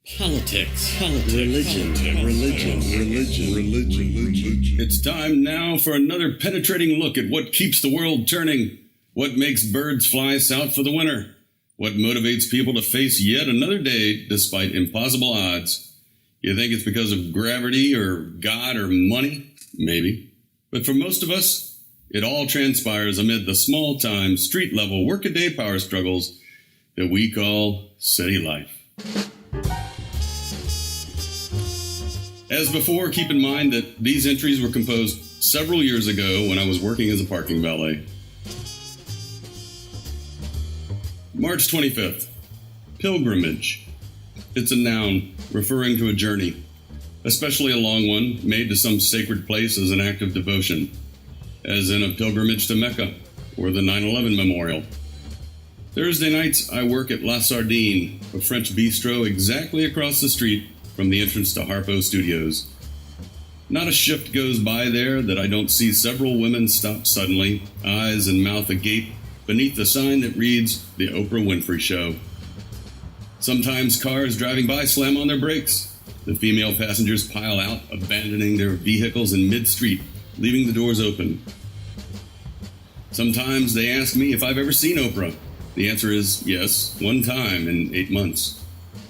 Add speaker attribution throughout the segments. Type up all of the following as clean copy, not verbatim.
Speaker 1: Politics, religion.
Speaker 2: It's time now for another penetrating look at what keeps the world turning, what makes birds fly south for the winter, what motivates people to face yet another day despite impossible odds. You think it's because of gravity or God or money? Maybe. But for most of us, it all transpires amid the small-time, street-level, workaday power struggles that we call city life. As before, keep in mind that these entries were composed several years ago when I was working as a parking valet. March 25th. Pilgrimage. It's a noun referring to a journey, especially a long one made to some sacred place as an act of devotion, as in a pilgrimage to Mecca or the 9/11 memorial. Thursday nights, I work at La Sardine, a French bistro exactly across the street from the entrance to Harpo Studios. Not a shift goes by there that I don't see several women stop suddenly, eyes and mouth agape, beneath the sign that reads, The Oprah Winfrey Show. Sometimes cars driving by slam on their brakes. The female passengers pile out, abandoning their vehicles in mid-street, leaving the doors open. Sometimes they ask me if I've ever seen Oprah. The answer is yes, one time in 8 months.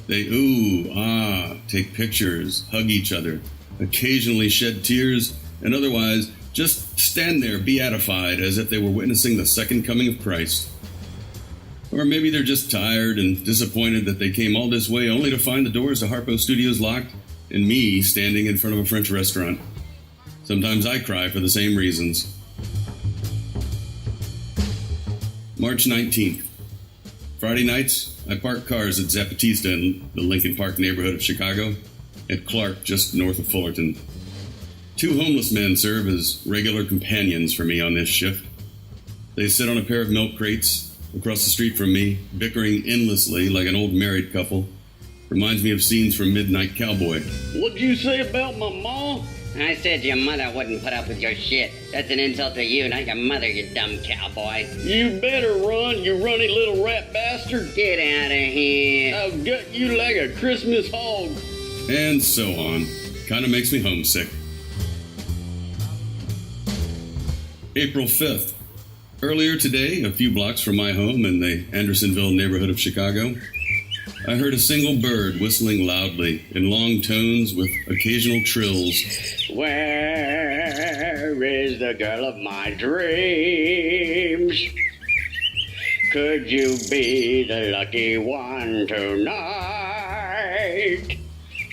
Speaker 2: They ooh, ah, take pictures, hug each other, occasionally shed tears, and otherwise just stand there beatified as if they were witnessing the second coming of Christ. Or maybe they're just tired and disappointed that they came all this way only to find the doors to Harpo Studios locked and me standing in front of a French restaurant. Sometimes I cry for the same reasons. March 19th. Friday nights, I park cars at Zapatista in the Lincoln Park neighborhood of Chicago, at Clark just north of Fullerton. 2 homeless men serve as regular companions for me on this shift. They sit on a pair of milk crates across the street from me, bickering endlessly like an old married couple. Reminds me of scenes from Midnight Cowboy.
Speaker 1: What'd you say about my mom?
Speaker 3: I said your mother wouldn't put up with your shit. That's an insult to you, not your mother, you dumb cowboy.
Speaker 1: You better run, you runny little rat bastard.
Speaker 3: Get out of here.
Speaker 1: I'll gut you like a Christmas hog.
Speaker 2: And so on. Kinda makes me homesick. April 5th. Earlier today, a few blocks from my home in the Andersonville neighborhood of Chicago, I heard a single bird whistling loudly in long tones with occasional trills.
Speaker 1: Where is the girl of my dreams? Could you be the lucky one tonight?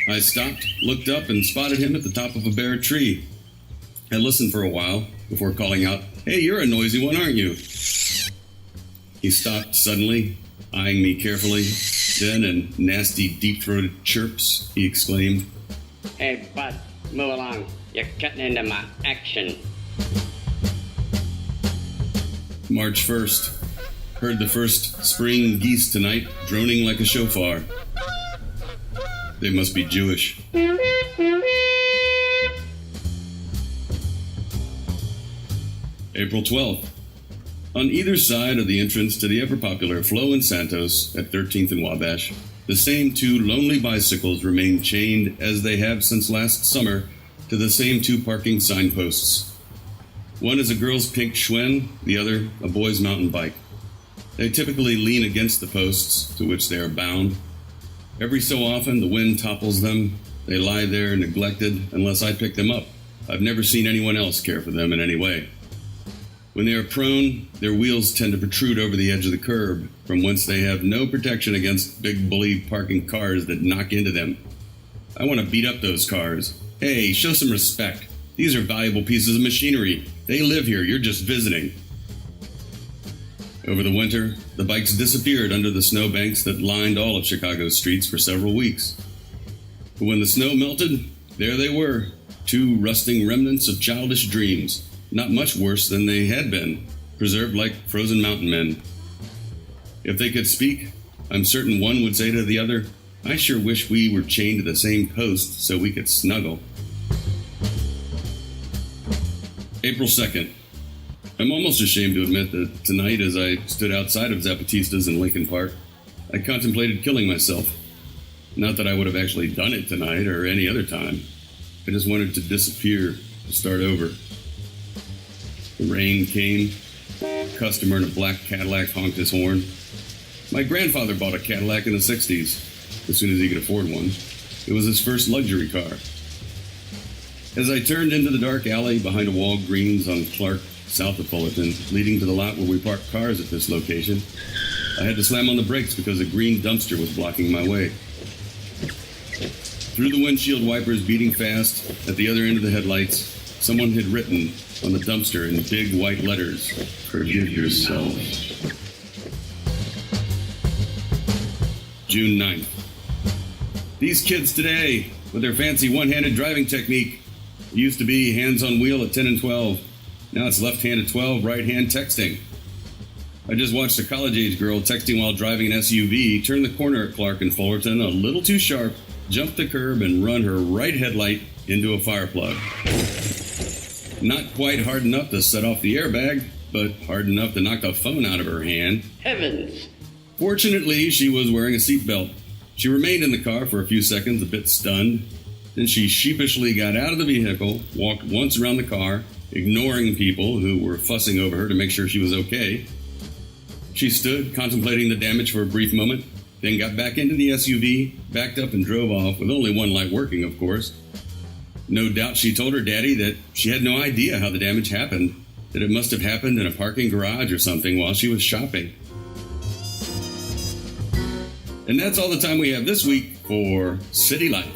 Speaker 2: I stopped, looked up, and spotted him at the top of a bare tree. I listened for a while before calling out, "Hey, you're a noisy one, aren't you?" He stopped suddenly, eyeing me carefully. Then, in nasty, deep-throated chirps, he exclaimed,
Speaker 3: Hey, bud, move along. You're cutting into my action.
Speaker 2: March 1st. Heard the first spring geese tonight, droning like a shofar. They must be Jewish. April 12th. On either side of the entrance to the ever-popular Flo and Santos at 13th and Wabash, the same 2 lonely bicycles remain chained as they have since last summer to the same 2 parking signposts. One is a girl's pink Schwinn, the other a boy's mountain bike. They typically lean against the posts to which they are bound. Every so often, the wind topples them. They lie there neglected unless I pick them up. I've never seen anyone else care for them in any way. When they are prone, their wheels tend to protrude over the edge of the curb, from whence they have no protection against big bully parking cars that knock into them. I want to beat up those cars. Hey, show some respect. These are valuable pieces of machinery. They live here. You're just visiting. Over the winter, the bikes disappeared under the snowbanks that lined all of Chicago's streets for several weeks. But when the snow melted, there they were, 2 rusting remnants of childish dreams. Not much worse than they had been, preserved like frozen mountain men. If they could speak, I'm certain one would say to the other, I sure wish we were chained to the same post so we could snuggle. April 2nd. I'm almost ashamed to admit that tonight, as I stood outside of Zapatista's in Lincoln Park, I contemplated killing myself. Not that I would have actually done it tonight or any other time. I just wanted to disappear, to start over. The rain came. A customer in a black Cadillac honked his horn. My grandfather bought a Cadillac in the 60s, as soon as he could afford one. It was his first luxury car. As I turned into the dark alley behind a Walgreens on Clark, south of Fullerton, leading to the lot where we park cars at this location, I had to slam on the brakes because a green dumpster was blocking my way. Through the windshield wipers beating fast, at the other end of the headlights, someone had written on the dumpster in big white letters, "Forgive yourself." June 9th. These kids today, with their fancy one-handed driving technique, it used to be hands on wheel at 10 and 12. Now it's left hand at 12, right hand texting. I just watched a college-age girl texting while driving an SUV turn the corner at Clark and Fullerton a little too sharp, jump the curb, and run her right headlight into a fire plug. Not quite hard enough to set off the airbag, but hard enough to knock the phone out of her hand.
Speaker 1: Heavens!
Speaker 2: Fortunately, she was wearing a seatbelt. She remained in the car for a few seconds, a bit stunned. Then she sheepishly got out of the vehicle, walked once around the car, ignoring people who were fussing over her to make sure she was okay. She stood, contemplating the damage for a brief moment, then got back into the SUV, backed up and drove off, with only one light working, of course. No doubt she told her daddy that she had no idea how the damage happened, that it must have happened in a parking garage or something while she was shopping. And that's all the time we have this week for City Life.